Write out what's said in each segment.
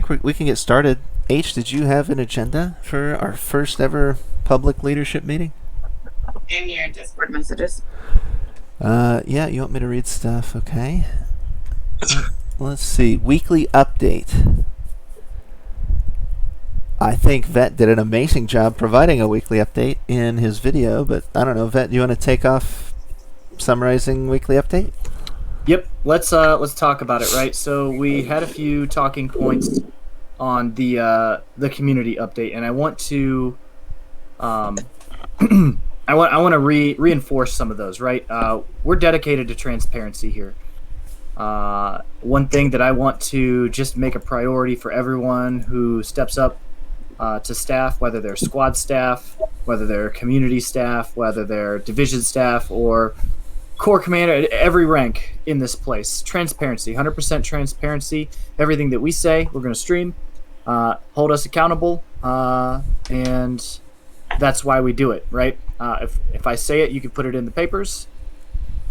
think we can get started. H, did you have an agenda for our first ever public leadership meeting? In your Discord messages. Yeah, you want me to read stuff? Okay. Let's see. Weekly update. I think Vet did an amazing job providing a weekly update in his video, but I don't know, Vet, do you want to take off summarizing weekly update? Yep, let's talk about it, right? So we had a few talking points on the community update, and I want to I want to reinforce some of those, right? We're dedicated to transparency here. One thing that I want to just make a priority for everyone who steps up to staff, whether they're squad staff, whether they're community staff, whether they're division staff, or core commander, every rank in this place. Transparency, 100% transparency. Everything that we say, we're going to stream. Hold us accountable, and that's why we do it, right? If I say it, you can put it in the papers.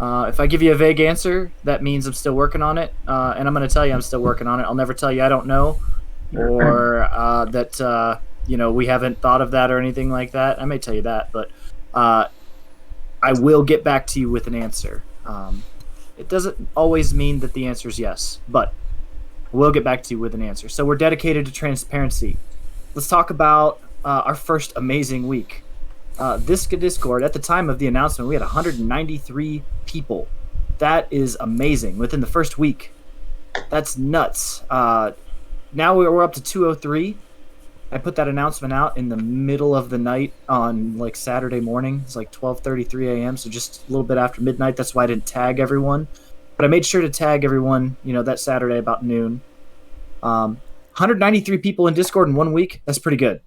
If I give you a vague answer, that means I'm still working on it, and I'm going to tell you I'm still working on it. I'll never tell you I don't know, or that we haven't thought of that or anything like that. I may tell you that, but I will get back to you with an answer. It doesn't always mean that the answer is yes, but we'll get back to you with an answer. So we're dedicated to transparency. Let's talk about our first amazing week. This Discord, at the time of the announcement, we had 193 people. That is amazing within the first week. That's nuts. Now we're up to 203. I put that announcement out in the middle of the night on like Saturday morning. It's like 12:33 a.m., so just a little bit after midnight. That's why I didn't tag everyone. But I made sure to tag everyone, that Saturday about noon. 193 people in Discord in 1 week. That's pretty good.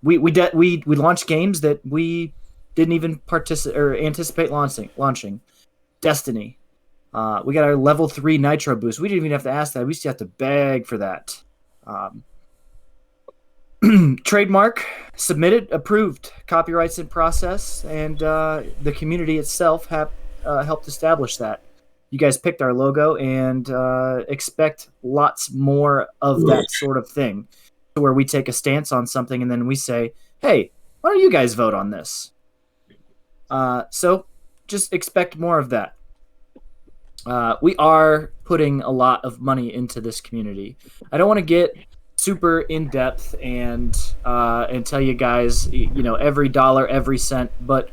We launched games that we didn't even anticipate launching. Destiny. We got our level 3 Nitro boost. We didn't even have to ask that. We used to have to beg for that. Trademark submitted, approved, copyrights in process, and the community itself have helped establish that. You guys picked our logo, and expect lots more of that sort of thing, where we take a stance on something and then we say, hey, why don't you guys vote on this? So just expect more of that. We are putting a lot of money into this community. I don't want to get super in depth and tell you guys, every dollar, every cent. But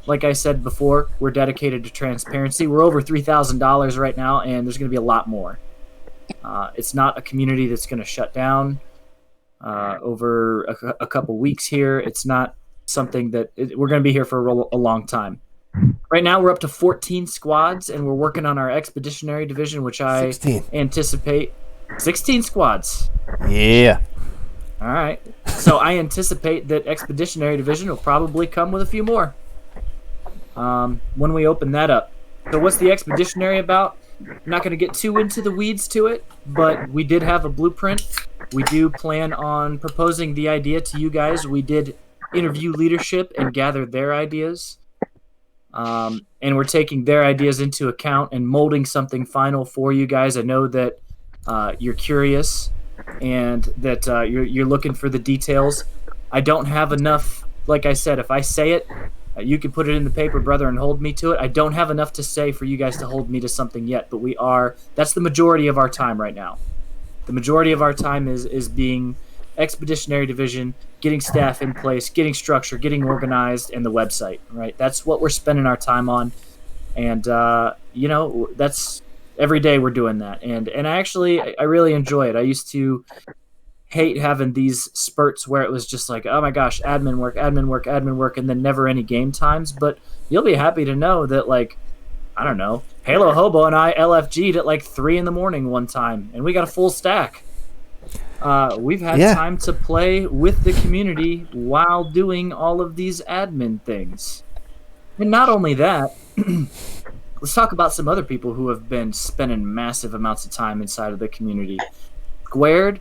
like I said before, we're dedicated to transparency. We're over $3,000 right now, and there's going to be a lot more. It's not a community that's going to shut down over a couple weeks here. It's not something that we're going to be here for a long time. Right now, we're up to 14 squads, and we're working on our expeditionary division, which I 16. anticipate 16 squads. Yeah. All right. So I anticipate that Expeditionary Division will probably come with a few more when we open that up. So what's the Expeditionary about? I'm not going to get too into the weeds to it, but we did have a blueprint. We do plan on proposing the idea to you guys. We did interview leadership and gather their ideas. And we're taking their ideas into account and molding something final for you guys. I know that you're curious and that you're looking for the details. I don't have enough. Like I said, if I say it, you can put it in the paper, brother, and hold me to it. I don't have enough to say for you guys to hold me to something yet, but that's the majority of our time right now. The majority of our time is being Expeditionary Division, getting staff in place, getting structure, getting organized, and the website, right? That's what we're spending our time on. And, that's every day we're doing that. And I really enjoy it. I used to hate having these spurts where it was just like, oh my gosh, admin work, and then never any game times. But you'll be happy to know that, like, I don't know, Halo Hobo and I LFG'd at like 3 a.m. one time, and we got a full stack. We've had time to play with the community while doing all of these admin things. And not only that, let's talk about some other people who have been spending massive amounts of time inside of the community. Squared,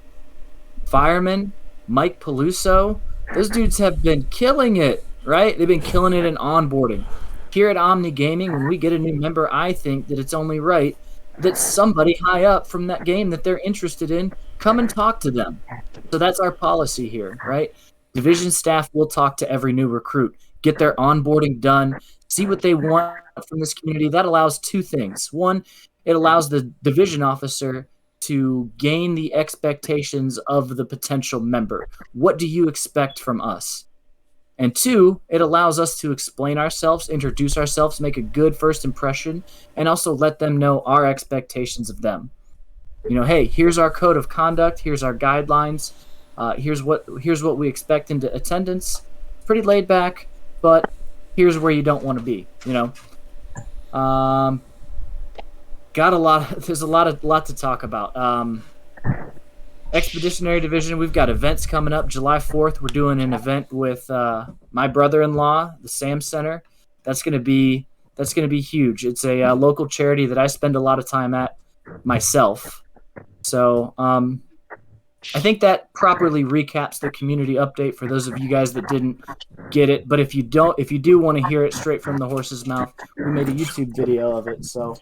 Fireman, Mike Peluso, those dudes have been killing it, right? They've been killing it in onboarding. Here at Omni Gaming, when we get a new member, I think that it's only right that somebody high up from that game that they're interested in come and talk to them. So that's our policy here, right? Division staff will talk to every new recruit, get their onboarding done, see what they want from this community. That allows two things. One, it allows the division officer to gain the expectations of the potential member. What do you expect from us? And two, it allows us to explain ourselves, introduce ourselves, make a good first impression, and also let them know our expectations of them. Hey, here's our code of conduct, here's our guidelines, here's what we expect into attendance. Pretty laid back, but here's where you don't want to be. There's a lot to talk about. Expeditionary Division, we've got events coming up. July 4th, we're doing an event with my brother-in-law, the Sam Center. That's going to be huge. It's a local charity that I spend a lot of time at myself. So I think that properly recaps the community update for those of you guys that didn't get it. But if you do want to hear it straight from the horse's mouth, we made a YouTube video of it. So.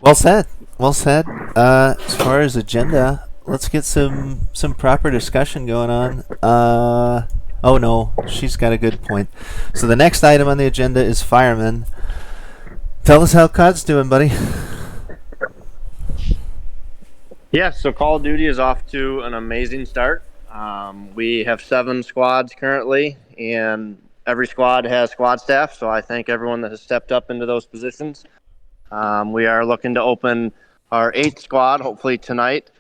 Well said. Well said. As far as agenda, let's get some proper discussion going on. Oh no, she's got a good point. So the next item on the agenda is firemen. Tell us how COD's doing, buddy. Yeah, so Call of Duty is off to an amazing start. We have 7 squads currently, and every squad has squad staff, so I thank everyone that has stepped up into those positions. We are looking to open our 8th squad, hopefully tonight.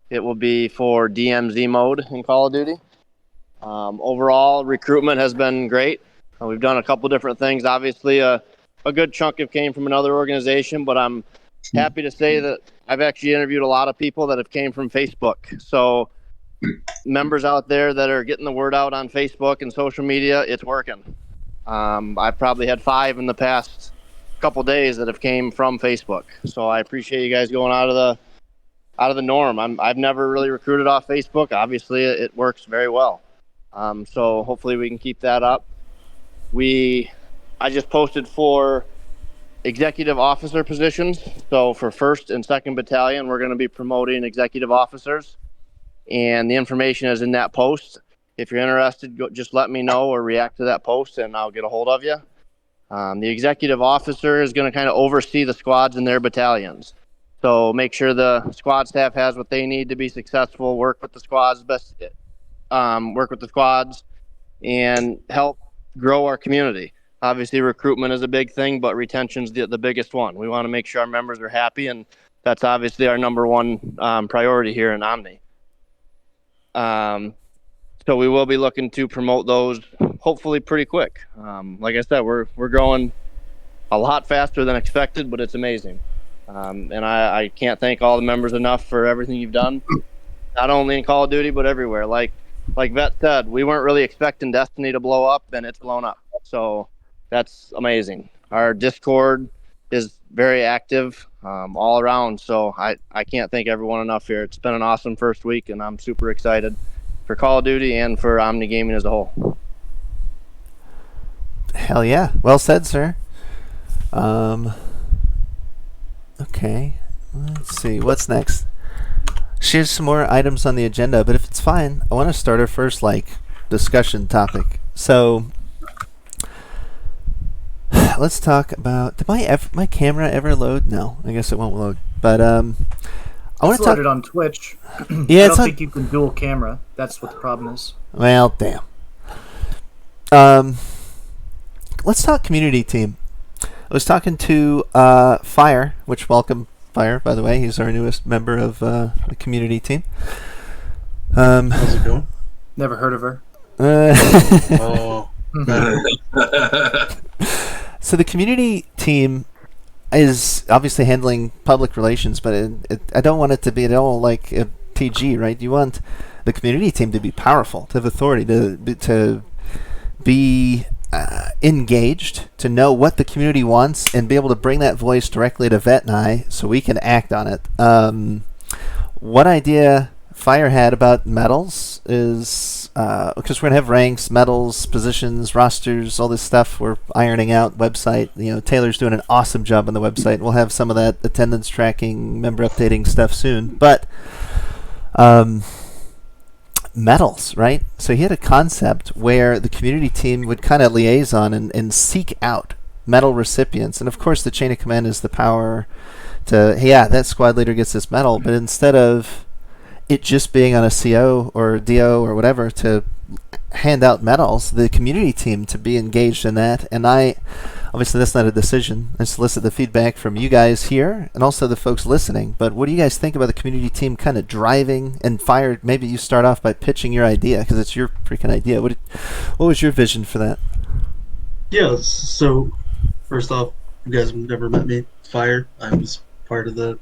It will be for DMZ mode in Call of Duty. Overall, recruitment has been great. We've done a couple different things. Obviously, a good chunk have came from another organization, but I'm happy to say that I've actually interviewed a lot of people that have came from Facebook. So members out there that are getting the word out on Facebook and social media, it's working. I've probably had 5 in the past couple days that have came from Facebook. So I appreciate you guys going out of the norm. I've never really recruited off Facebook. Obviously, it works very well. So hopefully we can keep that up. I just posted for executive officer positions. So for 1st and 2nd Battalion, we're going to be promoting executive officers. And the information is in that post. If you're interested, just let me know or react to that post and I'll get a hold of you. The executive officer is going to kind of oversee the squads in their battalions. So make sure the squad staff has what they need to be successful, work with the squads and help grow our community. Obviously, recruitment is a big thing, but retention's the biggest one. We want to make sure our members are happy, and that's obviously our number one priority here in Omni. So we will be looking to promote those hopefully pretty quick. Like I said, we're growing a lot faster than expected, but it's amazing. And I can't thank all the members enough for everything you've done, not only in Call of Duty, but everywhere. Like Vet said, we weren't really expecting Destiny to blow up, and it's blown up. So that's amazing. Our Discord is very active all around. So I can't thank everyone enough here. It's been an awesome first week, and I'm super excited for Call of Duty and for Omni Gaming as a whole. Hell yeah. Well said, sir. Okay. Let's see. What's next? Here's some more items on the agenda, but if it's fine, I want to start our first, discussion topic. So, let's talk about... Did my camera ever load? No, I guess it won't load. But, I want to talk... It's on Twitch. Yeah, I don't think you can dual camera. That's what the problem is. Well, damn. Let's talk community team. I was talking to Fire, which welcome Fire, by the way. He's our newest member of the community team. How's it going? Never heard of her. Oh. So the community team is obviously handling public relations, but I don't want it to be at all like a TG, right? You want the community team to be powerful, to have authority, to be engaged, to know what the community wants, and be able to bring that voice directly to Vet and I so we can act on it. What idea Fire had about medals is because we're gonna have ranks, medals, positions, rosters, all this stuff. We're ironing out website. Taylor's doing an awesome job on the website. We'll have some of that attendance tracking, member updating stuff soon. But medals, right? So he had a concept where the community team would kind of liaison and seek out medal recipients, and of course the chain of command is the power to, hey, yeah, that squad leader gets this medal, but instead of it just being on a CO or DO or whatever to hand out medals, the community team to be engaged in that. And obviously that's not a decision. I solicit the feedback from you guys here and also the folks listening. But what do you guys think about the community team kind of driving and fire? Maybe you start off by pitching your idea because it's your freaking idea. What was your vision for that? Yeah, so first off, you guys have never met me. Fire. I was part of the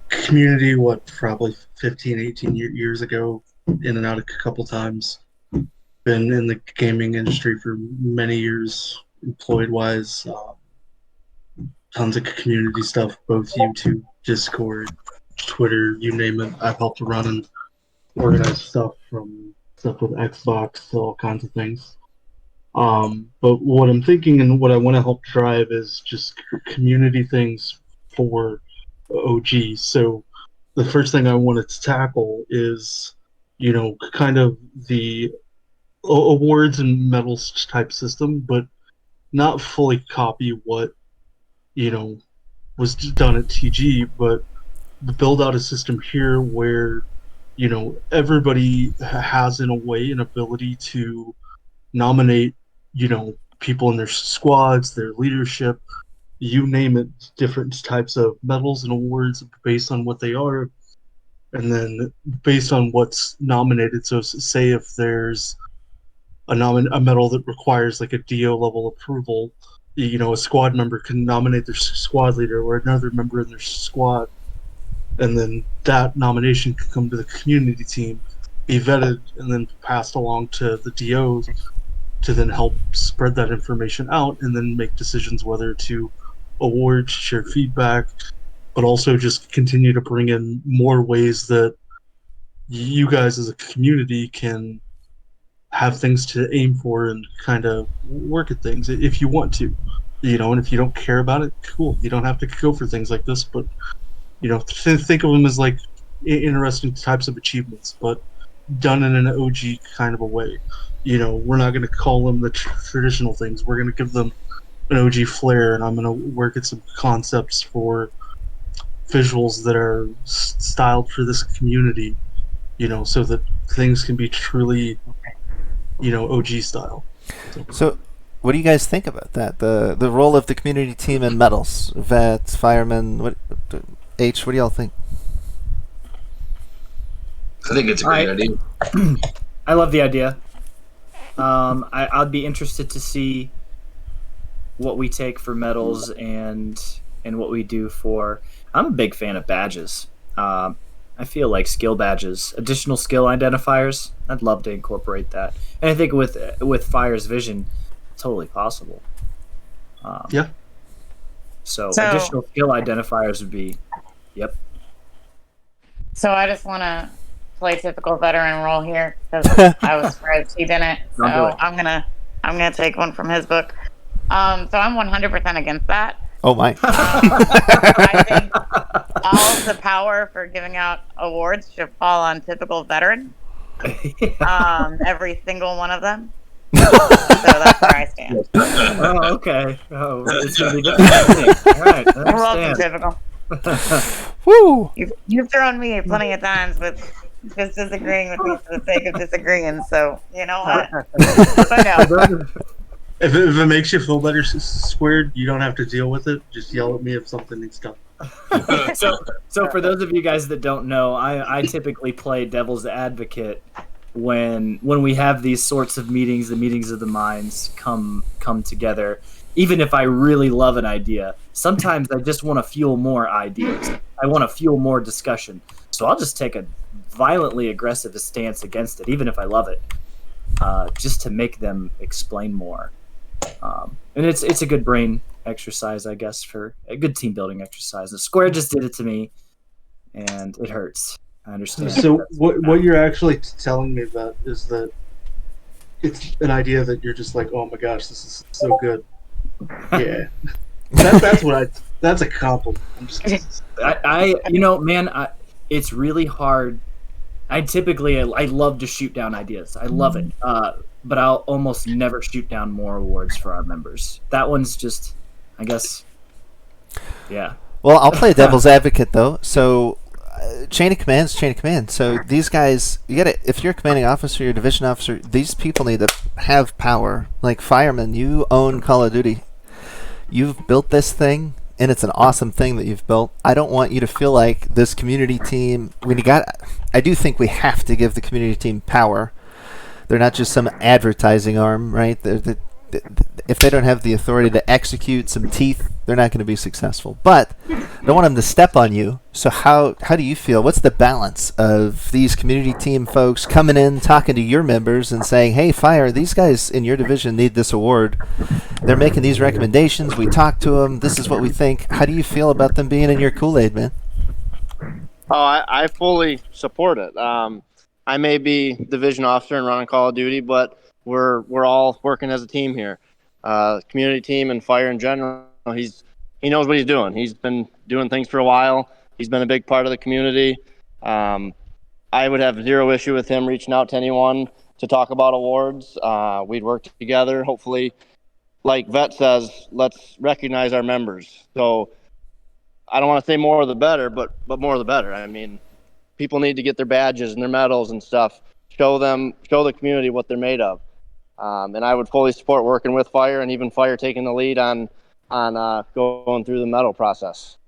community, probably 15, 18 years ago, in and out a couple times. Been in the gaming industry for many years, employed-wise. Tons of community stuff, both YouTube, Discord, Twitter, you name it. I've helped run and organize stuff with Xbox, all kinds of things. But what I'm thinking and what I want to help drive is just community things for OG. So the first thing I wanted to tackle is, kind of the awards and medals type system, but not fully copy what, was done at TG, but build out a system here where, everybody has in a way an ability to nominate, people in their squads, their leadership, you name it, different types of medals and awards based on what they are, and then based on what's nominated. So say if there's a medal that requires like a DO level approval, a squad member can nominate their squad leader or another member in their squad, and then that nomination can come to the community team, be vetted, and then passed along to the DOs to then help spread that information out and then make decisions whether to award, share feedback, but also just continue to bring in more ways that you guys as a community can have things to aim for and kind of work at things if you want to, and if you don't care about it, cool. You don't have to go for things like this, but, think of them as like interesting types of achievements, but done in an OG kind of a way. We're not going to call them the traditional things. We're going to give them an OG flair, and I'm going to work at some concepts for visuals that are styled for this community, so that things can be truly, OG style. So what do you guys think about that? The role of the community team in medals, vets, firemen, what do y'all think? I think it's a great idea. I love the idea. I'd be interested to see what we take for medals and what we do for. I'm a big fan of badges. I feel like skill badges, additional skill identifiers. I'd love to incorporate that, and I think with Fire's vision, totally possible. Yeah. So additional skill identifiers would be, yep. So I just want to play typical veteran role here because I was surprised he didn't. So I'm gonna take one from his book. So I'm 100% against that. Oh my! I think all of the power for giving out awards should fall on typical veteran. Every single one of them. So that's where I stand. Oh, okay. Oh, it's gonna be different. All right. You're welcome, typical. Woo! You've thrown me plenty of times with just disagreeing with me for the sake of disagreeing. So you know what? I know. If it makes you feel better, Squared, you don't have to deal with it. Just yell at me if something needs done. So for those of you guys that don't know, I typically play devil's advocate when we have these sorts of meetings. The meetings of the minds come together. Even if I really love an idea, sometimes I just want to fuel more ideas. I want to fuel more discussion. So I'll just take a violently aggressive stance against it, even if I love it, just to make them explain more. And it's a good brain exercise, I guess, for a good team building exercise. The Square just did it to me, and it hurts. I understand. So what you're actually telling me about is that it's an idea that you're just like, oh my gosh, this is so good. Yeah, that's a compliment. I'm just it's really hard. I love to shoot down ideas. I love it. But I'll almost never shoot down more awards for our members. That one's just, I guess, yeah. Well, I'll play devil's advocate though. So, chain of command's chain of command. So these guys, you gotta. If you're a commanding officer, you're a division officer. These people need to have power. Like firemen, you own Call of Duty. You've built this thing, and it's an awesome thing that you've built. I don't want you to feel like this community team. I do think we have to give the community team power. They're not just some advertising arm, right? If they don't have the authority to execute some teeth, they're not going to be successful. But I don't want them to step on you. So how do you feel? What's the balance of these community team folks coming in, talking to your members, and saying, "Hey, Fire, these guys in your division need this award. They're making these recommendations. We talked to them. This is what we think." How do you feel about them being in your Kool-Aid, man? Oh, I fully support it. I may be division officer and running Call of Duty, but we're all working as a team here. Community team and Fire in general. He knows what he's doing. He's been doing things for a while. He's been a big part of the community. I would have zero issue with him reaching out to anyone to talk about awards. We'd work together. Hopefully, like Vet says, let's recognize our members. So I don't want to say more of the better, but more of the better. I mean, people need to get their badges and their medals and stuff. Show the community what they're made of. And I would fully support working with Fire, and even Fire taking the lead on going through the medal process.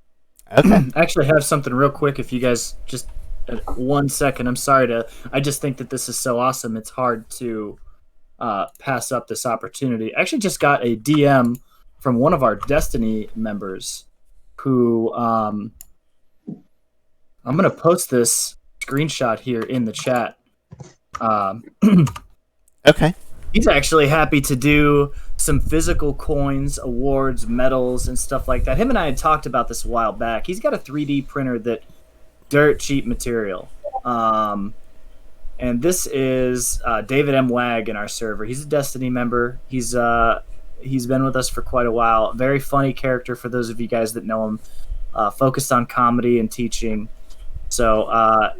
Okay. I actually have something real quick. If you guys just 1 second, I'm sorry I just think that this is so awesome. It's hard to pass up this opportunity. I actually just got a DM from one of our Destiny members who I'm going to post this screenshot here in the chat. Okay. He's actually happy to do some physical coins, awards, medals, and stuff like that. Him and I had talked about this a while back. He's got a 3D printer that dirt cheap material. And this is David M. Wag in our server. He's a Destiny member. He's been with us for quite a while. Very funny character for those of you guys that know him. Focused on comedy and teaching. So,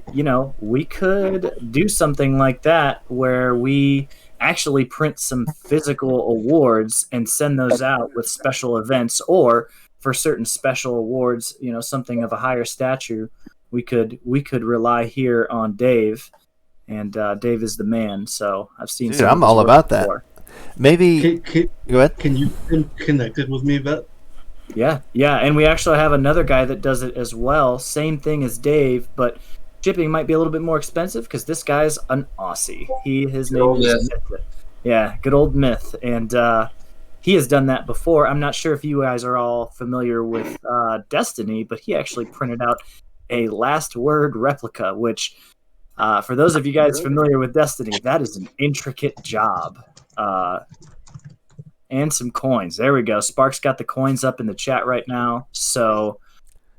we could do something like that where we actually print some physical awards and send those out with special events, or for certain special awards, something of a higher stature, we could rely here on Dave, and Dave is the man. So I've seen. Dude, I'm all about that. Maybe go ahead. Can you get connected with me, Vet? Yeah, and we actually have another guy that does it as well. Same thing as Dave, but shipping might be a little bit more expensive because this guy's an Aussie. His name is Myth. Yeah, good old Myth, and he has done that before. I'm not sure if you guys are all familiar with Destiny, but he actually printed out a Last Word replica, which for those of you guys familiar with Destiny, that is an intricate job. And some coins. There we go. Spark's got the coins up in the chat right now. So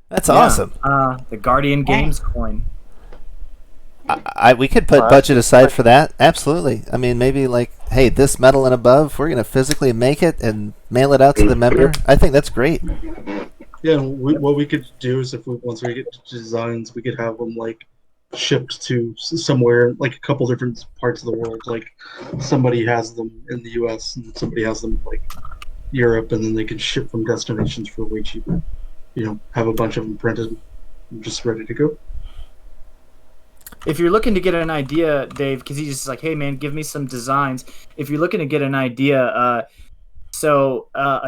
that's awesome. The Guardian Games coin. We could put budget aside for that. Absolutely. I mean, maybe like, hey, this medal and above, we're going to physically make it and mail it out to the member. I think that's great. Yeah, what we could do is once we get designs, we could have them like shipped to somewhere, like a couple different parts of the world. Like somebody has them in the U.S. and somebody has them like Europe, and then they can ship from destinations for way cheaper. Have a bunch of them printed and just ready to go. If you're looking to get an idea, Dave, because he's just like, hey man, give me some designs. If you're looking to get an idea, a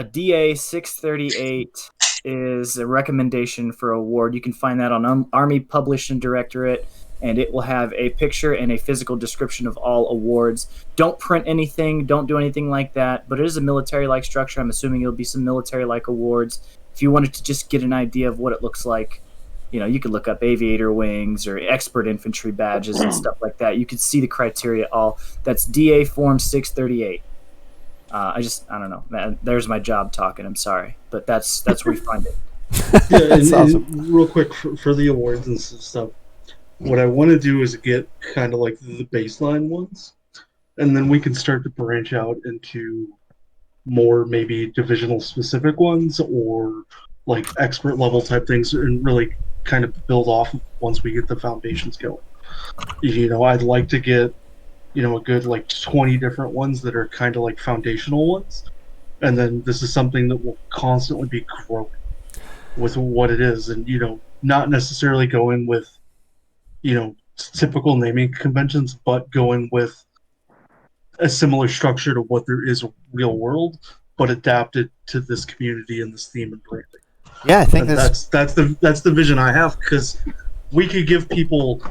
DA 638 is a recommendation for award. You can find that on Army Publishing Directorate, and it will have a picture and a physical description of all awards. Don't print anything, don't do anything like that, but it is a military-like structure. I'm assuming it'll be some military-like awards. If you wanted to just get an idea of what it looks like, you could look up aviator wings or expert infantry badges and stuff like that. You could see the criteria all. That's DA Form 638. I don't know, man. There's my job talking. I'm sorry, but that's where we find it. Yeah, and awesome. Real quick for the awards and stuff, what I want to do is get kind of like the baseline ones, and then we can start to branch out into more maybe divisional specific ones or like expert level type things, and really kind of build off once we get the foundations going. I'd like to get a good like 20 different ones that are kind of like foundational ones, and then this is something that will constantly be growing with what it is, and not necessarily going with typical naming conventions, but going with a similar structure to what there is real world, but adapted to this community and this theme and branding. Yeah, I think And that's the vision I have, because we could give people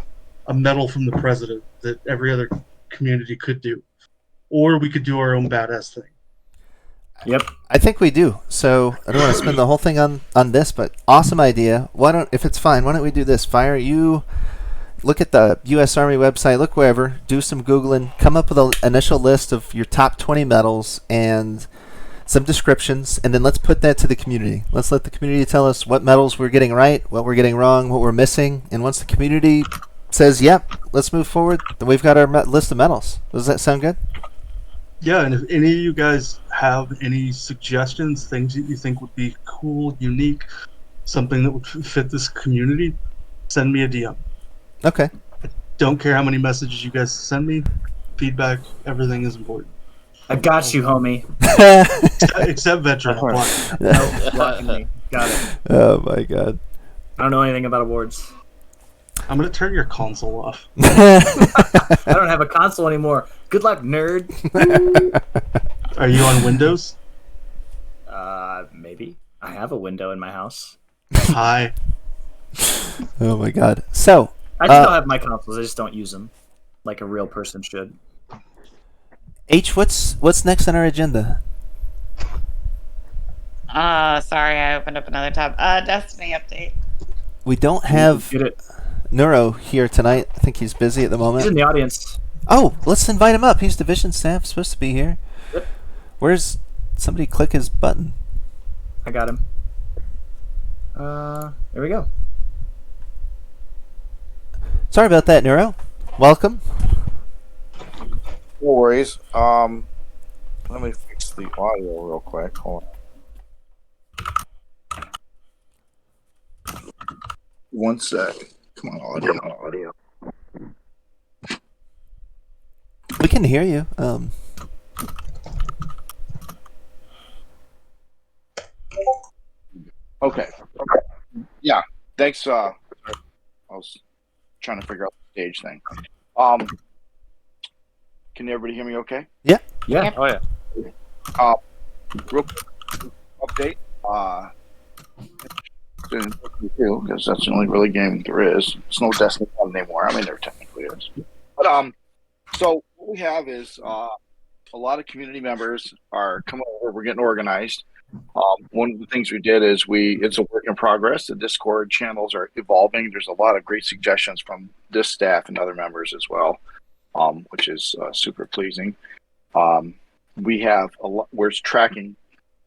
a medal from the president that every other community could do, or we could do our own badass thing. Yep. I think we do. So I don't want to spend the whole thing on this, but awesome idea. If it's fine, why don't we do this? Fire, you look at the U.S. Army website, look wherever, do some Googling, come up with an initial list of your top 20 medals and some descriptions, and then let's put that to the community. Let's let the community tell us what medals we're getting right, what we're getting wrong, what we're missing, and once the community says, yep, let's move forward, then we've got our list of medals. Does that sound good? Yeah, and if any of you guys have any suggestions, things that you think would be cool, unique, something that would fit this community, send me a DM. Okay. Don't care how many messages you guys send me. Feedback, everything is important. I got you, homie. Except veteran. Nope, blocking me. Got it. Oh my god. I don't know anything about awards. I'm going to turn your console off. I don't have a console anymore. Good luck, nerd. Are you on Windows? Maybe. I have a window in my house. Hi. Oh my god. So, I still have my consoles. I just don't use them like a real person should. H, what's next on our agenda? Sorry, I opened up another tab. Destiny update. We don't have Get it. Neuro here tonight. I think he's busy at the moment. He's in the audience. Oh, let's invite him up. He's division staff, supposed to be here. Yep. Where's somebody click his button? I got him. There we go. Sorry about that, Neuro. Welcome. No worries. Let me fix the audio real quick. Hold on. One sec. Come on, audio. We can hear you. Okay. Yeah. Thanks. I was trying to figure out the stage thing. Can everybody hear me okay? Yeah. Yeah. Oh yeah. Real quick update. Because that's the only really game there is. It's no Destiny 1 anymore. I mean, there technically is. But so what we have is a lot of community members are coming over. We're getting organized. One of the things we did is it's a work in progress. The Discord channels are evolving. There's a lot of great suggestions from this staff and other members as well, which is super pleasing. We have we're tracking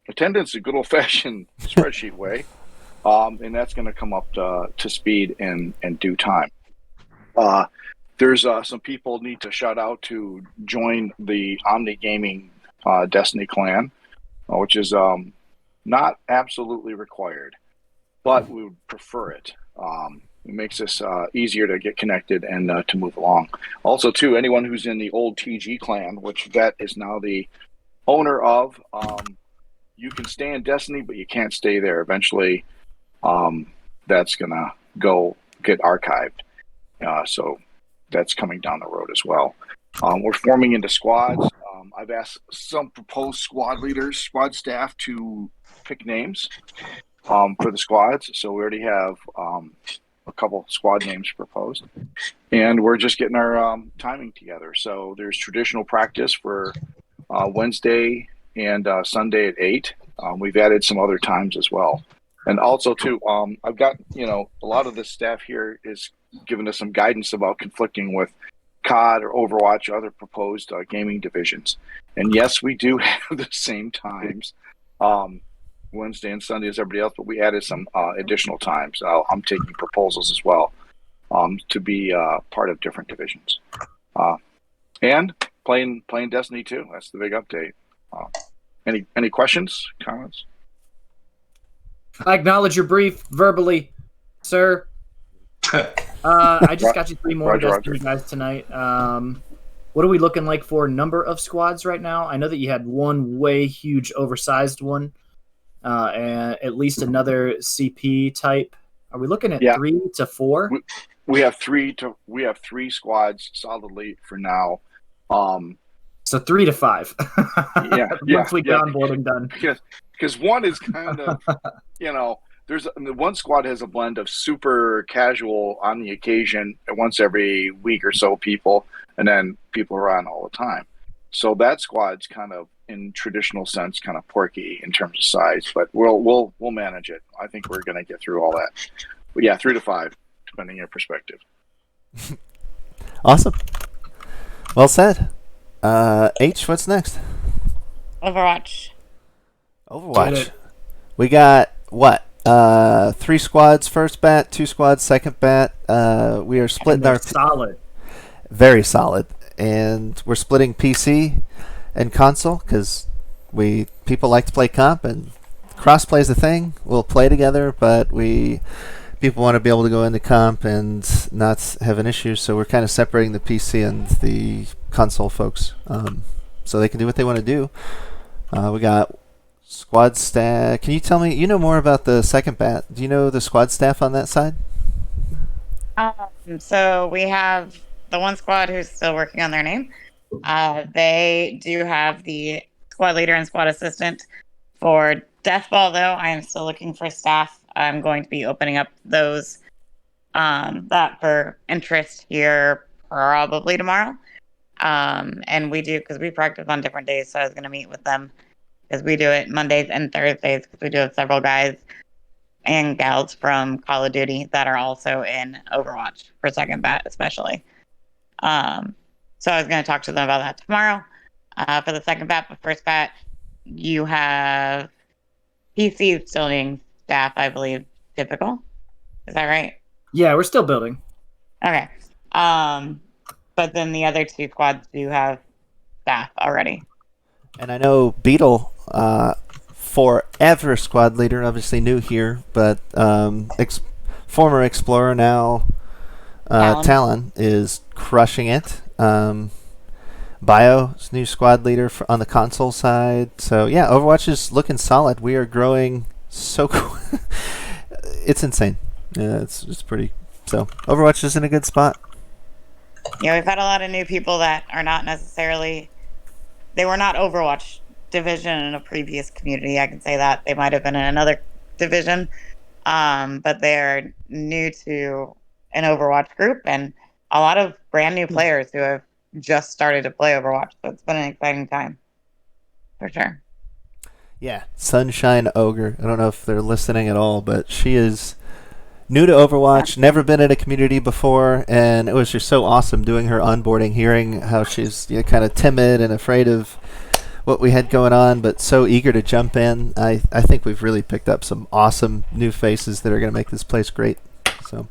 attendance a good old fashioned spreadsheet way. And that's going to come up to speed in due time. There's some people need to shout out to join the Omni Gaming Destiny clan, which is not absolutely required, but we would prefer it. It makes us easier to get connected and to move along. Also, too, anyone who's in the old TG clan, which Vet is now the owner of, you can stay in Destiny, but you can't stay there. Eventually, that's going to go get archived. So that's coming down the road as well. We're forming into squads. I've asked some proposed squad leaders, squad staff to pick names for the squads. So we already have a couple squad names proposed. And we're just getting our timing together. So there's traditional practice for Wednesday and Sunday at 8. We've added some other times as well. And also, too, I've got, a lot of the staff here is giving us some guidance about conflicting with COD or Overwatch or other proposed gaming divisions. And yes, we do have the same times, Wednesday and Sunday as everybody else, but we added some additional times. I'm taking proposals as well to be part of different divisions. And playing Destiny 2. That's the big update. Any questions, comments? I acknowledge your brief verbally, sir. I just got you 3 more Destiny guys tonight. What are we looking like for number of squads right now? I know that you had one way huge oversized one, and at least another CP type. Are we looking at 3 to 4? We have 3 squads solidly for now. So 3 to 5. Once we get onboarding done. Because one is kind of, the one squad has a blend of super casual on the occasion, once every week or so people, and then people are on all the time. So that squad's kind of, in traditional sense, kind of porky in terms of size, but we'll manage it. I think we're going to get through all that. But yeah, 3 to 5, depending on your perspective. Awesome. Well said. H, what's next? Overwatch. We got what? 3 squads first bat, 2 squads second bat. We are splitting our solid. Very solid. And we're splitting PC and console because people like to play comp, and crossplay is the thing. We'll play together, but people want to be able to go into comp and not have an issue, so we're kind of separating the PC and the console folks, so they can do what they want to do. We got squad staff. Can you tell me, you know more about the second bat? Do you know the squad staff on that side? So we have the one squad who's still working on their name. They do have the squad leader and squad assistant. For Deathball, though, I am still looking for staff. I'm going to be opening up those that for interest here probably tomorrow. And we do, because we practice on different days, so I was going to meet with them because we do it Mondays and Thursdays, because we do have several guys and gals from Call of Duty that are also in Overwatch for second bat especially. So I was going to talk to them about that tomorrow for the second bat. But first bat, you have PC still needing staff, I believe. Typical, is that right? Yeah, we're still building. Okay. But then the other 2 squads do have staff already. And I know Beetle, forever squad leader, obviously new here, but former Explorer, now Talon is crushing it. Bio's new squad leader on the console side. So yeah, Overwatch is looking solid. We are growing so cool. It's insane. Yeah, it's pretty. So Overwatch is in a good spot. Yeah, we've had a lot of new people that are not necessarily. They were not Overwatch division in a previous community. I can say that they might have been in another division, but they're new to an Overwatch group, and a lot of brand new players who have just started to play Overwatch. So it's been an exciting time, for sure. Yeah, Sunshine Ogre. I don't know if they're listening at all, but she is new to Overwatch, never been in a community before, and it was just so awesome doing her onboarding, hearing how she's kind of timid and afraid of what we had going on, but so eager to jump in. I think we've really picked up some awesome new faces that are going to make this place great. So,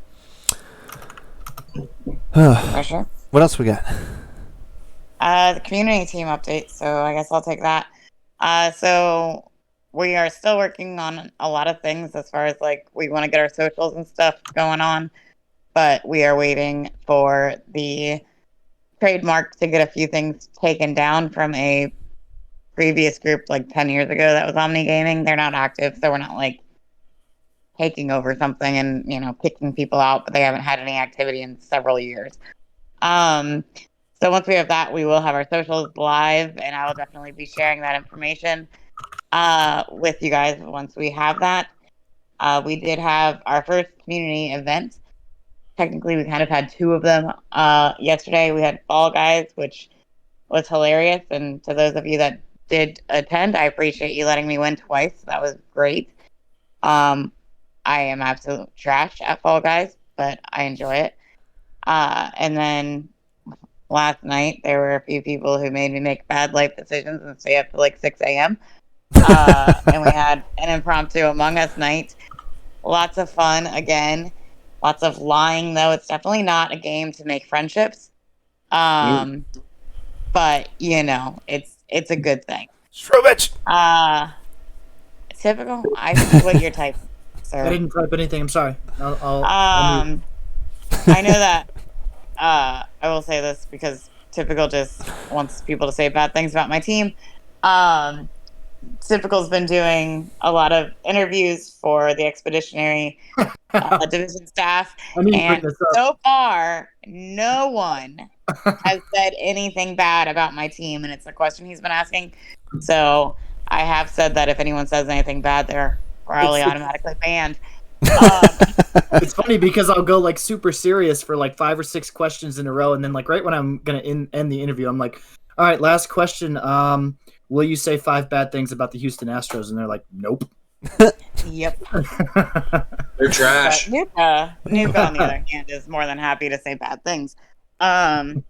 For sure. What else we got? The community team update, so I guess I'll take that. So we are still working on a lot of things as far as we want to get our socials and stuff going on, but we are waiting for the trademark to get a few things taken down from a previous group 10 years ago that was Omni Gaming. They're not active, so we're not taking over something and kicking people out, but they haven't had any activity in several years. So once we have that, we will have our socials live, and I will definitely be sharing that information with you guys once we have that. We did have our first community event. Technically, we kind of had 2 of them. Yesterday, we had Fall Guys, which was hilarious. And to those of you that did attend, I appreciate you letting me win twice. That was great. I am absolute trash at Fall Guys, but I enjoy it. And then last night, there were a few people who made me make bad life decisions and stay up to 6 a.m. And we had an impromptu Among Us night. Lots of fun again. Lots of lying, though. It's definitely not a game to make friendships. but it's a good thing. Strobich! Typical. I see what you're typing, sir. I didn't type anything. I'm sorry. I'll I know that. I will say this because Typical just wants people to say bad things about my team. Typical's been doing a lot of interviews for the Expeditionary division staff, and so far, no one has said anything bad about my team, and it's a question he's been asking. So I have said that if anyone says anything bad, they're probably automatically banned. It's funny because I'll go like super serious for like 5 or 6 questions in a row, and then like right when I'm gonna end the interview, I'm like, all right, last question. Will you say 5 bad things about the Houston Astros? And they're like, nope. Yep. They're trash. Nuka, on the other hand, is more than happy to say bad things. So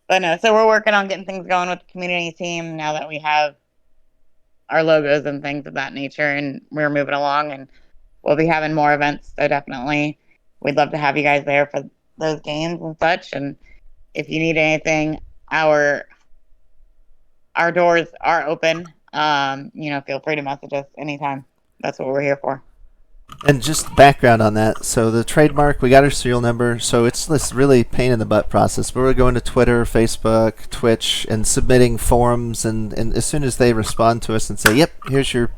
we're working on getting things going with the community team now that we have our logos and things of that nature, and we're moving along, and we'll be having more events. So definitely, we'd love to have you guys there for those games and such. And if you need anything, our doors are open. Feel free to message us anytime. That's what we're here for. And just background on that. So the trademark, we got our serial number. So it's this really pain in the butt process. But we're going to Twitter, Facebook, Twitch, and submitting forums. And as soon as they respond to us and say, yep, here's your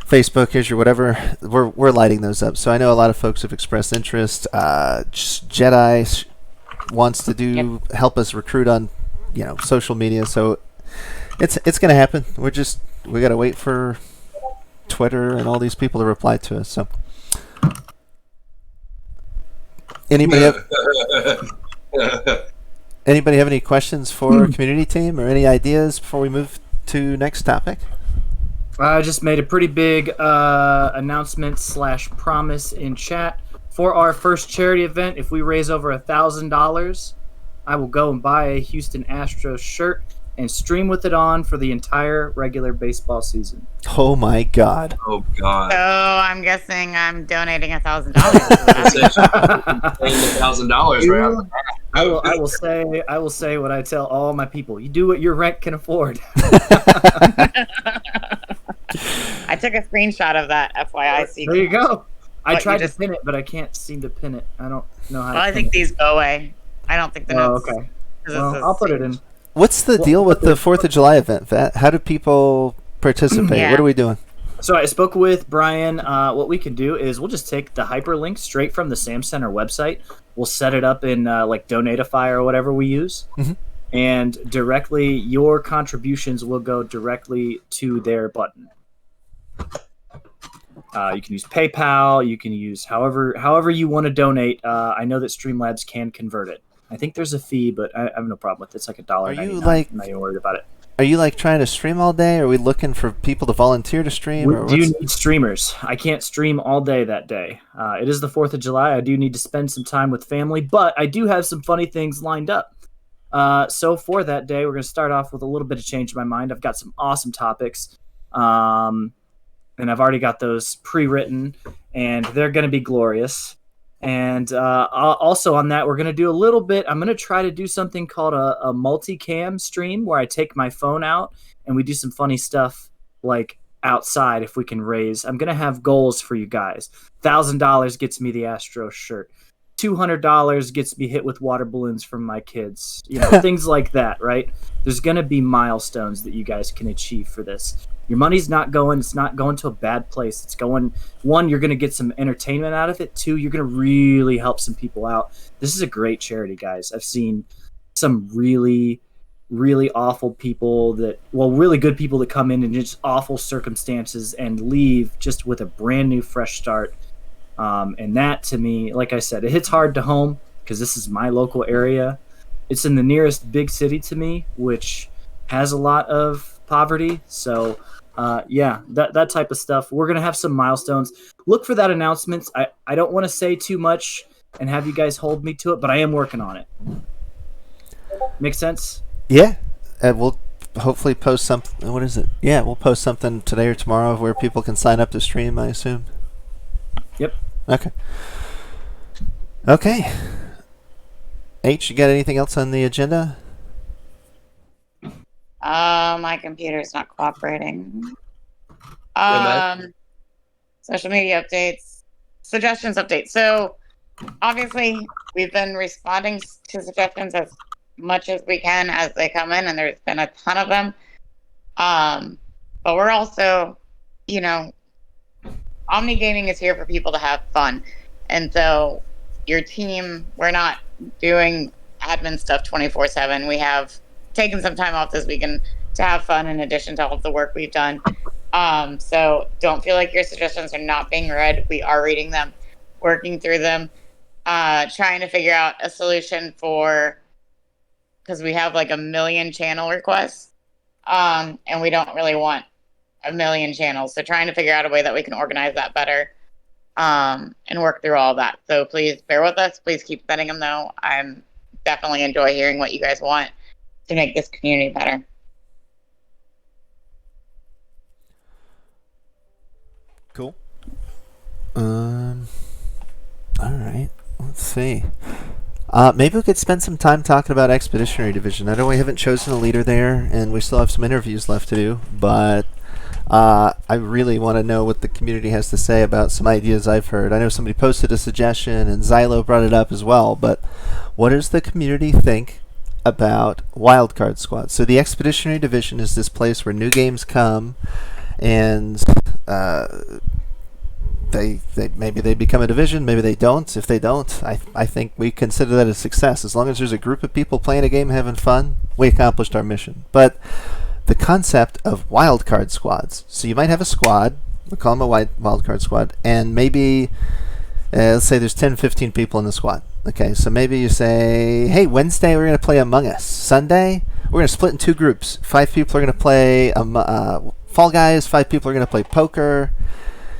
Facebook, here's your whatever, we're lighting those up. So I know a lot of folks have expressed interest. Jedi wants to help us recruit on, social media. So it's going to happen. We got to wait for Twitter and all these people to reply to us. So anybody have any questions for our community team or any ideas before we move to next topic? I just made a pretty big announcement / promise in chat for our first charity event. If we raise over $1,000, I will go and buy a Houston Astros shirt and stream with it on for the entire regular baseball season. Oh my God! Oh God! So I'm guessing I'm donating $1,000. $1,000, right? I will say what I tell all my people: you do what your rent can afford. I took a screenshot of that, FYI. There you go. I tried to pin it, but I can't seem to pin it. I don't know how. Well, I think these go away. I don't think the notes. Okay. Well, I'll put it in. What's the deal with the 4th of July event, Vat? How do people participate? Yeah. What are we doing? So I spoke with Brian. What we can do is we'll just take the hyperlink straight from the Sam Center website. We'll set it up in like Donatify or whatever we use. Mm-hmm. And directly, your contributions will go directly to their button. You can use PayPal. You can use however you want to donate. I know that Streamlabs can convert it. I think there's a fee, but I have no problem with it. It's like $1.99. I'm not even worried about it. Are you like trying to stream all day? Are we looking for people to volunteer to stream? We do need streamers. I can't stream all day that day. It is the 4th of July. I do need to spend some time with family, but I do have some funny things lined up. So for that day, we're going to start off with a little bit of change in my mind. I've got some awesome topics, and I've already got those pre-written, and they're going to be glorious. And also on that, we're going to do a little bit. I'm going to try to do something called a multicam stream where I take my phone out and we do some funny stuff like outside if we can raise. I'm going to have goals for you guys. $1,000 gets me the Astros shirt. $200 gets me hit with water balloons from my kids. Things like that, right? There's going to be milestones that you guys can achieve for this. Your money's not going to a bad place. It's going, 1, you're going to get some entertainment out of it. 2, you're going to really help some people out. This is a great charity, guys. I've seen some really, really awful people really good people that come in just awful circumstances and leave just with a brand new, fresh start. And that, to me, like I said, it hits hard to home because this is my local area. It's in the nearest big city to me, which has a lot of poverty. So, that type of stuff. We're going to have some milestones. Look for that announcements. I don't want to say too much and have you guys hold me to it, but I am working on it. Make sense? Yeah. We'll hopefully post something. What is it? Yeah, we'll post something today or tomorrow where people can sign up to stream, I assume. Yep. Okay. H, you got anything else on the agenda? My computer's not cooperating. Social media updates, suggestions updates. So obviously we've been responding to suggestions as much as we can as they come in, and there's been a ton of them. But we're also, Omni Gaming is here for people to have fun. And so your team, we're not doing admin stuff 24/7. We have taken some time off this weekend to have fun in addition to all of the work we've done. So don't feel like your suggestions are not being read. We are reading them, working through them, trying to figure out a solution because we have like 1 million channel requests, and we don't really want 1 million channels. So trying to figure out a way that we can organize that better, and work through all that. So please bear with us. Please keep sending them though. I'm definitely enjoy hearing what you guys want to make this community better. Cool. All right. Let's see. Maybe we could spend some time talking about Expeditionary Division. I know we haven't chosen a leader there, and we still have some interviews left to do, but I really want to know what the community has to say about some ideas I've heard. I know somebody posted a suggestion, and Xylo brought it up as well, but what does the community think about wildcard squads? So the Expeditionary Division is this place where new games come, and they maybe they become a division, maybe they don't. If they don't, I think we consider that a success. As long as there's a group of people playing a game having fun, we accomplished our mission. But the concept of wildcard squads. So you might have a squad, we call them a wildcard squad, and maybe, let's say there's 10, 15 people in the squad. Okay, so maybe you say, hey, Wednesday we're going to play Among Us. Sunday, we're going to split in 2 groups. 5 people are going to play Fall Guys, 5 people are going to play poker.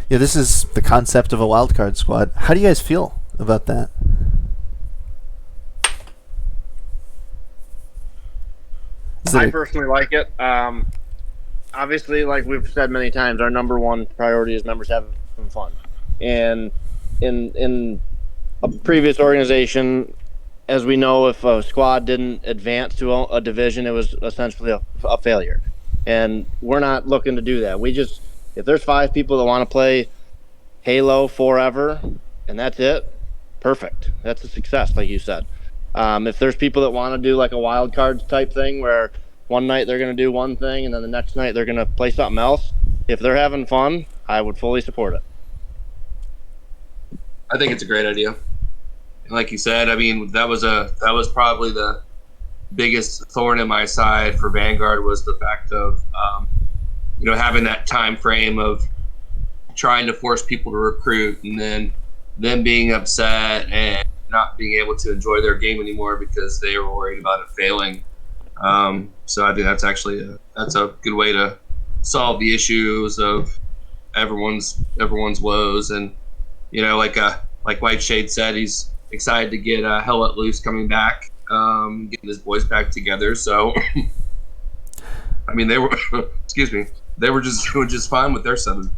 This is the concept of a wildcard squad. How do you guys feel about that? I personally like it. Obviously, like we've said many times, our number one priority is members having fun. And in a previous organization, as we know, if a squad didn't advance to a division, it was essentially a failure. And we're not looking to do that. If there's 5 people that want to play Halo forever, and that's it, perfect. That's a success, like you said. If there's people that want to do like a wild cards type thing where one night they're going to do one thing and then the next night they're going to play something else, if they're having fun, I would fully support it. I think it's a great idea. And like you said, I mean, that was probably the biggest thorn in my side for Vanguard was the fact of having that time frame of trying to force people to recruit and then them being upset and not being able to enjoy their game anymore because they were worried about it failing. So I think that's actually that's a good way to solve the issues of everyone's woes. And like White Shade said, he's excited to get Hell Let Loose coming back, getting his boys back together. So I mean, they were they were just fine with their 7.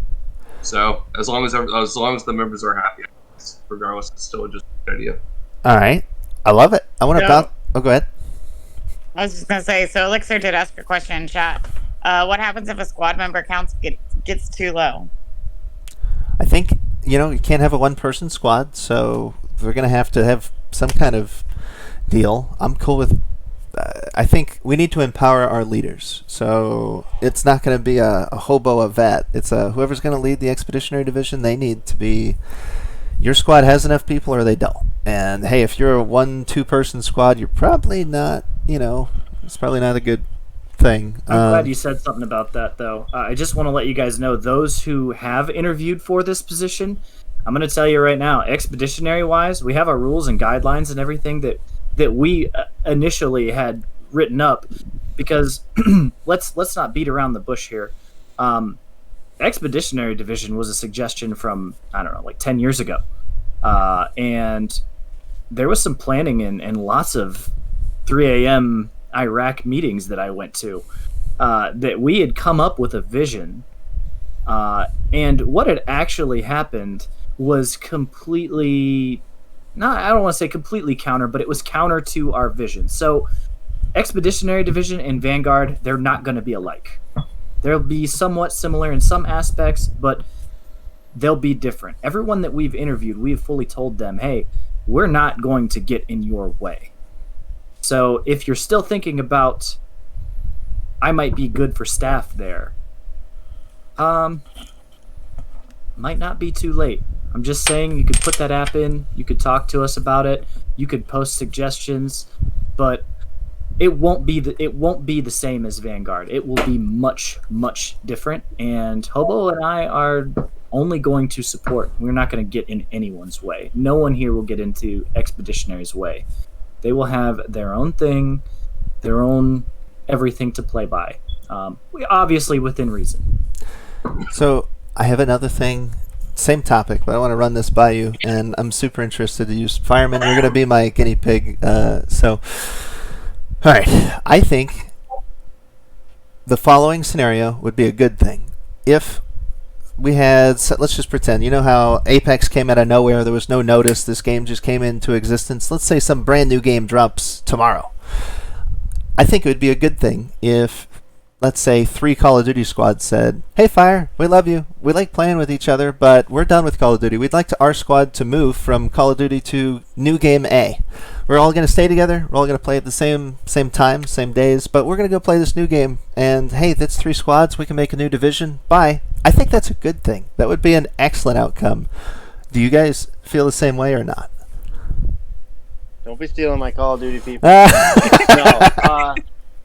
So as long as the members are happy, regardless, it's still just a good idea. All right, I love it. I want to Oh, go ahead. I was just gonna say. So Elixir did ask a question in chat. What happens if a squad member count gets too low? I think you can't have a 1-person squad, so we're gonna have to have some kind of deal. I'm cool with. I think we need to empower our leaders. So it's not going to be a hobo, a vet. It's whoever's going to lead the Expeditionary Division. They need to be. Your squad has enough people, or they don't. And hey, if you're a 1-2-person squad, you're probably not. It's probably not a good thing. I'm glad you said something about that, though. I just want to let you guys know, those who have interviewed for this position, I'm going to tell you right now, expeditionary-wise, we have our rules and guidelines and everything that we initially had written up, because let's not beat around the bush here. Expeditionary Division was a suggestion from, I don't know, like 10 years ago. And there was some planning and lots of 3 a.m. Iraq meetings that I went to, that we had come up with a vision. And what had actually happened was completely, I don't want to say completely counter, but it was counter to our vision. So Expeditionary Division and Vanguard, they're not going to be alike. They'll be somewhat similar in some aspects, but they'll be different. Everyone that we've interviewed, we've fully told them, hey, we're not going to get in your way. So if you're still thinking about, I might be good for staff there, might not be too late. I'm just saying you could put that app in, you could talk to us about it, you could post suggestions, but it won't be the same as Vanguard. It will be much, much different, and Hobo and I are only going to support. We're not going to get in anyone's way. No one here will get into Expeditionary's way. They will have their own thing, their own everything to play by. Obviously within reason. So I have another thing, same topic, but I want to run this by you, and I'm super interested to use Fireman. You're going to be my guinea pig. All right. I think the following scenario would be a good thing. If we had, let's just pretend, you know how Apex came out of nowhere, there was no notice, this game just came into existence. Let's say some brand new game drops tomorrow. I think it would be a good thing if, let's say, 3 Call of Duty squads said, hey Fire, we love you, we like playing with each other, but we're done with Call of Duty. We'd like our squad to move from Call of Duty to new game A. We're all going to stay together, we're all going to play at the same time, same days, but we're going to go play this new game, and hey, that's 3 squads, we can make a new division, bye. I think that's a good thing. That would be an excellent outcome. Do you guys feel the same way or not? Don't be stealing my Call of Duty, people. No,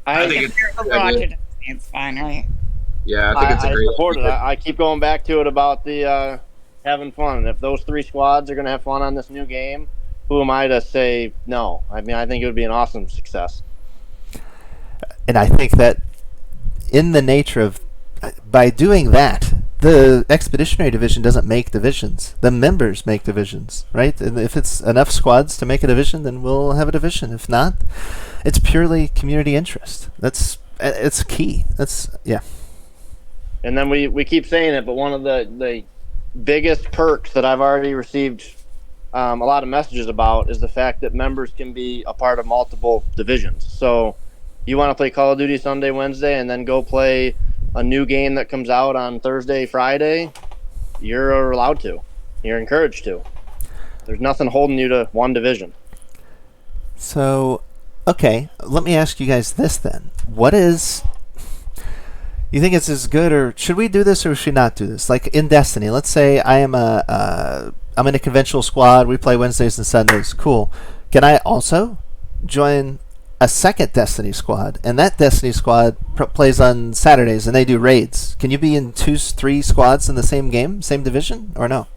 I think If you're Overwatch, it's fine, right? Yeah, I think it's a great support it. I keep going back to it about the having fun. If those 3 squads are going to have fun on this new game, who am I to say no? I mean, I think it would be an awesome success. And I think that in the nature of, by doing that, the Expeditionary Division doesn't make divisions. The members make divisions, right? And if it's enough squads to make a division, then we'll have a division. If not, it's purely community interest. It's key. Yeah. And then we keep saying it, but one of the biggest perks that I've already received a lot of messages about is the fact that members can be a part of multiple divisions. So you want to play Call of Duty Sunday, Wednesday, and then go play a new game that comes out on Thursday, Friday, you're allowed to. You're encouraged to. There's nothing holding you to one division. So, okay, let me ask you guys this then. You think it's as good, or should we do this or should we not do this? Like in Destiny, let's say I'm in a conventional squad, we play Wednesdays and Sundays, cool. Can I also join a second Destiny squad, and that Destiny squad plays on Saturdays and they do raids? Can you be in 2-3 squads in the same game, same division, or no?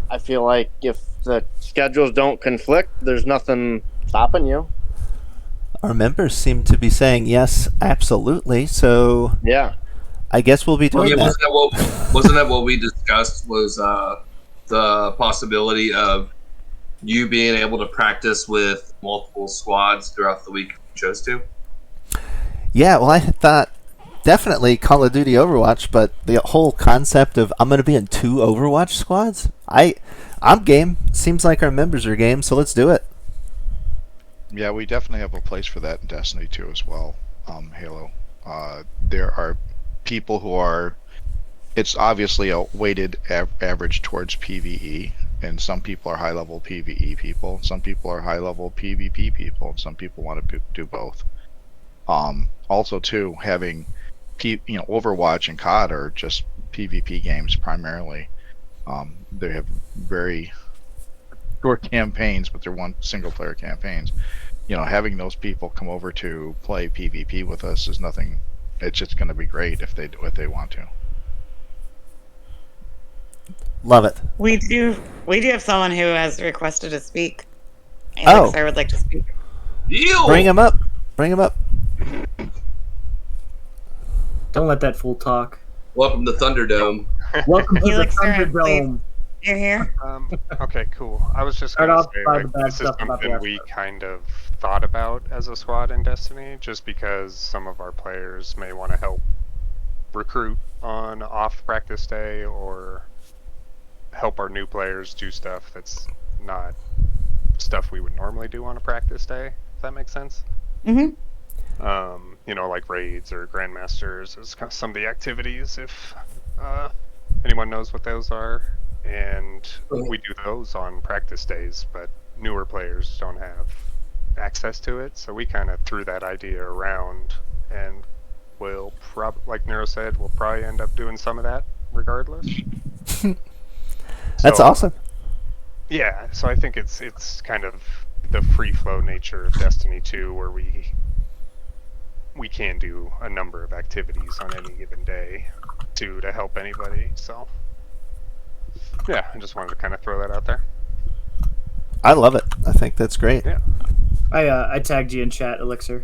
I feel like if the schedules don't conflict, there's nothing stopping you. Our members seem to be saying yes, absolutely. So yeah, I guess we'll be doing that. Wasn't that what we discussed? Was the possibility of you being able to practice with multiple squads throughout the week if you chose to? Yeah, well, I thought definitely Call of Duty Overwatch, but the whole concept of I'm going to be in 2 Overwatch squads, I'm game. Seems like our members are game, so let's do it. Yeah, we definitely have a place for that in Destiny 2 as well, Halo. There are people who are, it's obviously a weighted average towards PvE, and some people are high-level PvE people, some people are high-level PvP people, and some people want to do both. Also, too, having Overwatch and COD are just PvP games primarily. They have very short campaigns, but they're one single-player campaigns. Having those people come over to play PvP with us is nothing. It's just going to be great if they want to. Love it. We do have someone who has requested to speak. Alex, I would like to speak. Bring him up. Don't let that fool talk. Welcome to Thunderdome. Welcome to the Felix, Thunderdome. You're here? Okay, cool. I was just going to say, this is something we kind of thought about as a squad in Destiny, just because some of our players may want to help recruit on off practice day, or help our new players do stuff that's not stuff we would normally do on a practice day. If that makes sense. Mm-hmm. Like raids or grandmasters is kind of some of the activities. If anyone knows what those are, and we do those on practice days, but newer players don't have access to it, so we kind of threw that idea around, and we'll like Nero said, we'll probably end up doing some of that regardless. That's awesome. Yeah, so I think it's kind of the free flow nature of Destiny 2, where we can do a number of activities on any given day to help anybody. So yeah, I just wanted to kind of throw that out there. I love it. I think that's great. Yeah. I tagged you in chat, Elixir.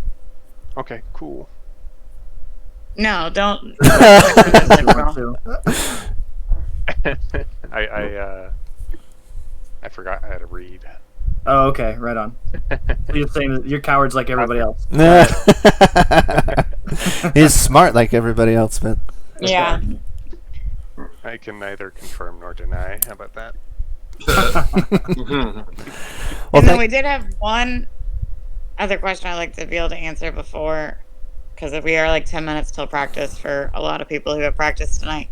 Okay, cool. No, don't. I forgot how to read. Oh, okay, right on. You're saying that you're cowards like everybody else. He's smart like everybody else, but Yeah. I can neither confirm nor deny. How about that? And then we did have one other question I'd like to be able to answer before, because we are like 10 minutes till practice for a lot of people who have practiced tonight.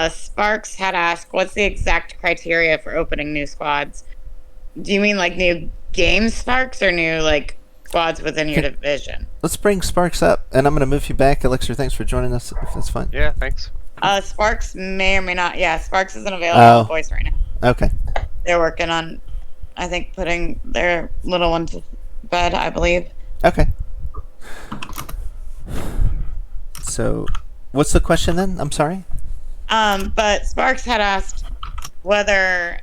Sparks had asked, what's the exact criteria for opening new squads? Do you mean like new game Sparks or new like squads within your division? Let's bring Sparks up, and I'm going to move you back. Elixir, thanks for joining us, if that's fine. Yeah, thanks. Sparks may or may not. Yeah, Sparks isn't available on voice right now. Okay. They're working on, I think, putting their little one to bed, I believe. Okay. So, what's the question then? I'm sorry. But Sparks had asked whether,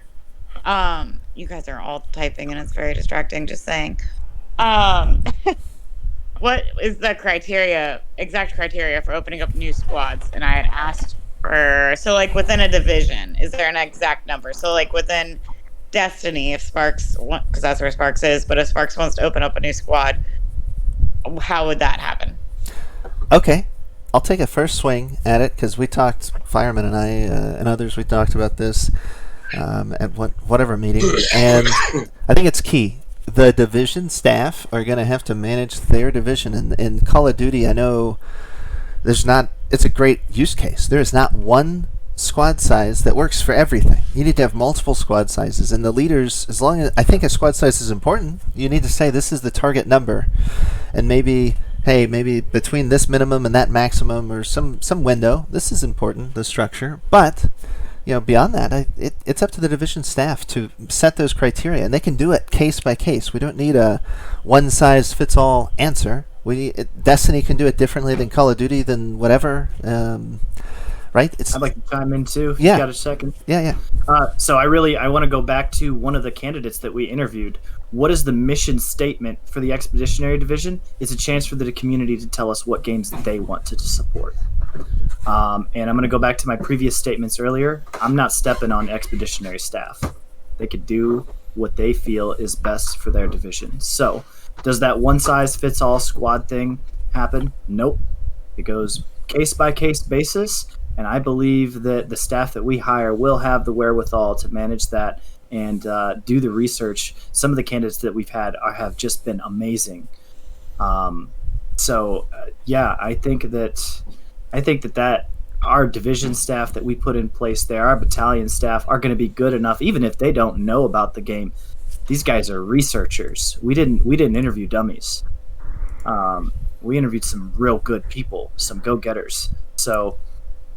you guys are all typing and it's very distracting, just saying. What is the exact criteria for opening up new squads? And I had asked for, so like within a division, is there an exact number? So like within Destiny, if Sparks, because that's where Sparks is, but if Sparks wants to open up a new squad, how would that happen? Okay. I'll take a first swing at it, because we talked, Fireman and I and others, we talked about this at whatever meeting, and I think it's key. The division staff are going to have to manage their division. In Call of Duty, I know it's a great use case. There is not one squad size that works for everything. You need to have multiple squad sizes, and the leaders, as long as, I think a squad size is important, you need to say this is the target number, and maybe between this minimum and that maximum, or some window, this is important, the structure, but beyond that, it's up to the division staff to set those criteria, and they can do it case by case. We don't need a one-size-fits-all answer. Destiny can do it differently than Call of Duty, than whatever, right? I'd like to chime in too, if yeah. You got a second? Yeah. So I want to go back to one of the candidates that we interviewed. What is the mission statement for the Expeditionary Division? It's a chance for the community to tell us what games that they want to support. And I'm going to go back to my previous statements earlier. I'm not stepping on Expeditionary staff. They could do what they feel is best for their division. So, does that one-size-fits-all squad thing happen? Nope. It goes case-by-case basis, and I believe that the staff that we hire will have the wherewithal to manage that and do the research. Some of the candidates that we've had have just been amazing. I think that our division staff that we put in place there, our battalion staff, are going to be good enough, even if they don't know about the game. These guys are researchers. We didn't interview dummies. We interviewed some real good people, some go-getters. So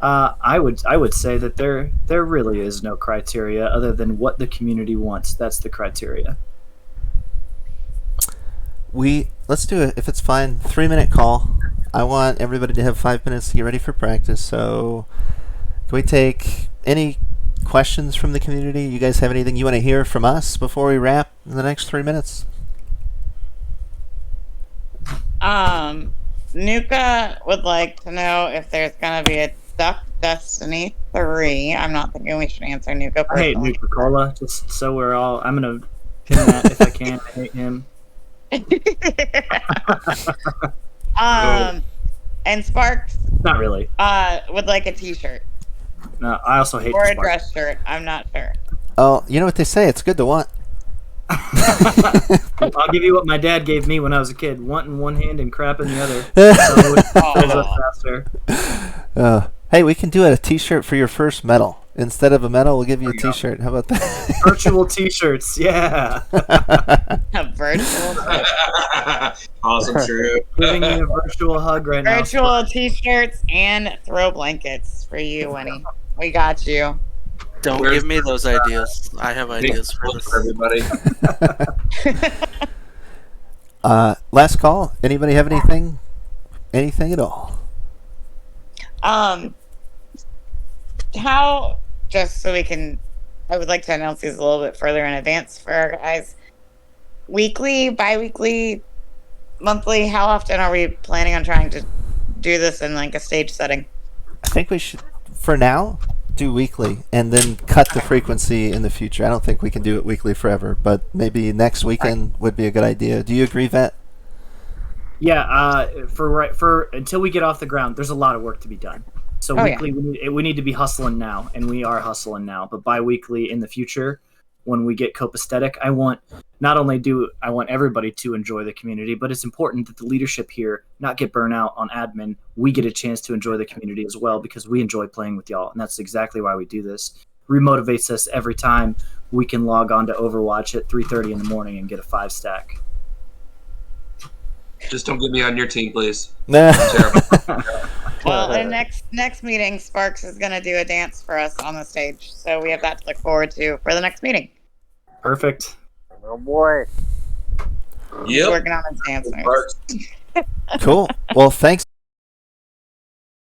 I would say that there really is no criteria other than what the community wants. That's the criteria. Let's do it, if it's fine, 3-minute call. I want everybody to have 5 minutes to get ready for practice. So can we take any questions from the community? You guys have anything you want to hear from us before we wrap in the next 3 minutes? Nuka would like to know if there's going to be a Duck Destiny 3. I'm not thinking we should answer Nuka personally. I hate Nuka-Cola, just so we're all... I'm going to pin that if I can. I hate him. And Sparks... Not really. Would like a t-shirt. No, I also hate or a Sparks. dress shirt. I'm not sure. Oh, you know what they say, it's good to want. I'll give you what my dad gave me when I was a kid: want in one hand and crap in the other. So it fills up faster. Hey, we can do a T-shirt for your first medal. Instead of a medal, we'll give you a T-shirt. How about that? Virtual T-shirts, yeah. A virtual. Awesome shirt. Giving you a virtual hug right now. Virtual T-shirts and throw blankets for you, Winnie. We got you. Don't give me those ideas. I have ideas for this. Everybody. Last call. Anybody have anything? Anything at all? How, just so we can, I would like to announce these a little bit further in advance for our guys. Weekly, bi-weekly, monthly, how often are we planning on trying to do this in like a stage setting? I think we should, for now, do weekly and then cut the frequency in the future. I don't think we can do it weekly forever, but maybe next weekend would be a good idea. Do you agree, Vet? Yeah, for until we get off the ground, there's a lot of work to be done. So weekly, we need to be hustling now, and we are hustling now. But bi-weekly in the future, when we get copacetic, I want everybody to enjoy the community, but it's important that the leadership here not get burnt out on admin. We get a chance to enjoy the community as well because we enjoy playing with y'all, and that's exactly why we do this. Remotivates us every time we can log on to Overwatch at 3:30 in the morning and get a 5-stack. Just don't get me on your team, please. Nah. Well, in next meeting, Sparks is going to do a dance for us on the stage, so we have that to look forward to for the next meeting. Perfect. Oh boy. Yep. Working on his dance. Cool. Well, thanks.